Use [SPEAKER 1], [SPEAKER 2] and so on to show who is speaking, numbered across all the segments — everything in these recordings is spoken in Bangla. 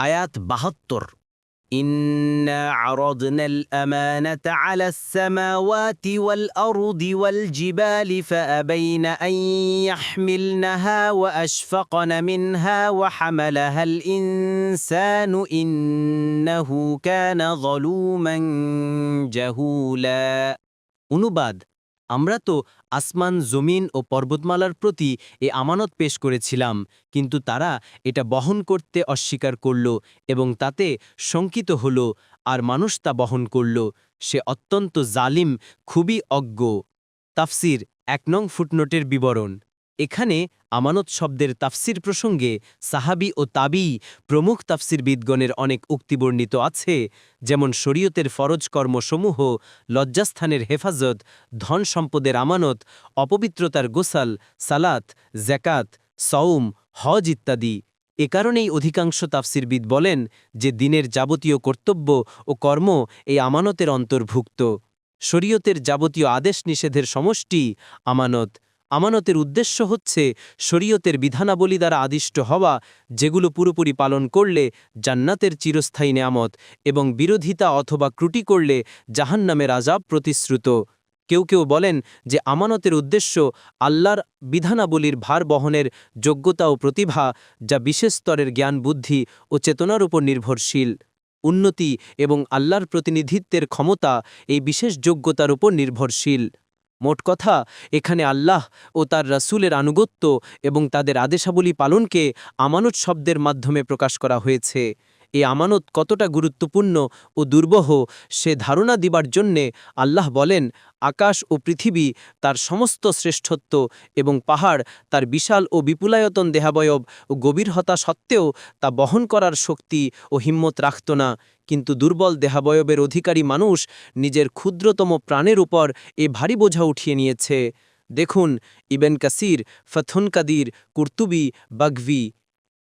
[SPEAKER 1] আয়াত ৭২ إنا عرضنا الأمانة على السماوات والأرض والجبال فأبين أن يحملنها وأشفقن منها وحملها الإنسان إنه كان ظلوما جهولا অনুবাদ আমরা তো আসমান জমিন ও পর্বতমালার প্রতি এ আমানত পেশ করেছিলাম কিন্তু তারা এটা বহন করতে অস্বীকার করল এবং তাতে শঙ্কিত হল আর মানুষ তা বহন করল সে অত্যন্ত জালিম খুবই অজ্ঞ তাফসির ১ নং ফুটনোটের বিবরণ এখানে আমানত শব্দের তাফসির প্রসঙ্গে সাহাবি ও তাবি প্রমুখ তাফসিরবিদগণের অনেক উক্তি বর্ণিত আছে যেমন শরীয়তের ফরজ কর্মসমূহ লজ্জাস্থানের হেফাজত ধন সম্পদের আমানত অপবিত্রতার গোসাল সালাত জাকাত সওম হজ ইত্যাদি এ কারণেই অধিকাংশ তাফসিরবিদ বলেন যে দিনের যাবতীয় কর্তব্য ও কর্ম এই আমানতের অন্তর্ভুক্ত শরীয়তের যাবতীয় আদেশ নিষেধের সমষ্টি আমানত আমানতের উদ্দেশ্য হচ্ছে শরীয়তের বিধানাবলী দ্বারা আদিষ্ট হওয়া যেগুলো পুরোপুরি পালন করলে জান্নাতের চিরস্থায়ী নেয়ামত এবং বিরোধিতা অথবা ত্রুটি করলে জাহান্নামের আযাব প্রতিশ্রুত কেউ কেউ বলেন যে আমানতের উদ্দেশ্য আল্লাহর বিধানাবলীর ভার বহনের যোগ্যতা ও প্রতিভা যা বিশেষ স্তরের জ্ঞান বুদ্ধি ও চেতনার উপর নির্ভরশীল উন্নতি এবং আল্লাহর প্রতিনিধিত্বের ক্ষমতা এই বিশেষ যোগ্যতার উপর নির্ভরশীল মোট কথা এখানে আল্লাহ ও তার রাসূলের আনুগত্য এবং তাদের আদেশাবলী পালনকে আমানত শব্দের মাধ্যমে প্রকাশ করা হয়েছে এই আমানত কতটা গুরুত্বপূর্ণ ও দুর্বহ সে ধারণা দিবার জন্যে আল্লাহ বলেন আকাশ ও পৃথিবী তার সমস্ত শ্রেষ্ঠত্ব এবং পাহাড় তার বিশাল ও বিপুলায়তন দেহাবয়ব ও গভীরতা সত্ত্বেও তা বহন করার শক্তি ও হিম্মত রাখত না কিন্তু দুর্বল দেহাবয়বের অধিকারী মানুষ নিজের ক্ষুদ্রতম প্রাণের উপর এ ভারী বোঝা উঠিয়ে নিয়েছে দেখুন ইবেন কাসির ফথুন কাদির কুর্তুবি বাগভি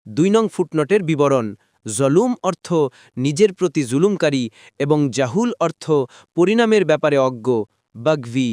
[SPEAKER 1] ২ নং ফুটনোটের বিবরণ জলুম অর্থ নিজের প্রতি জুলুমকারী এবং জাহুল অর্থ পরিণামের ব্যাপারে অজ্ঞ বাগভি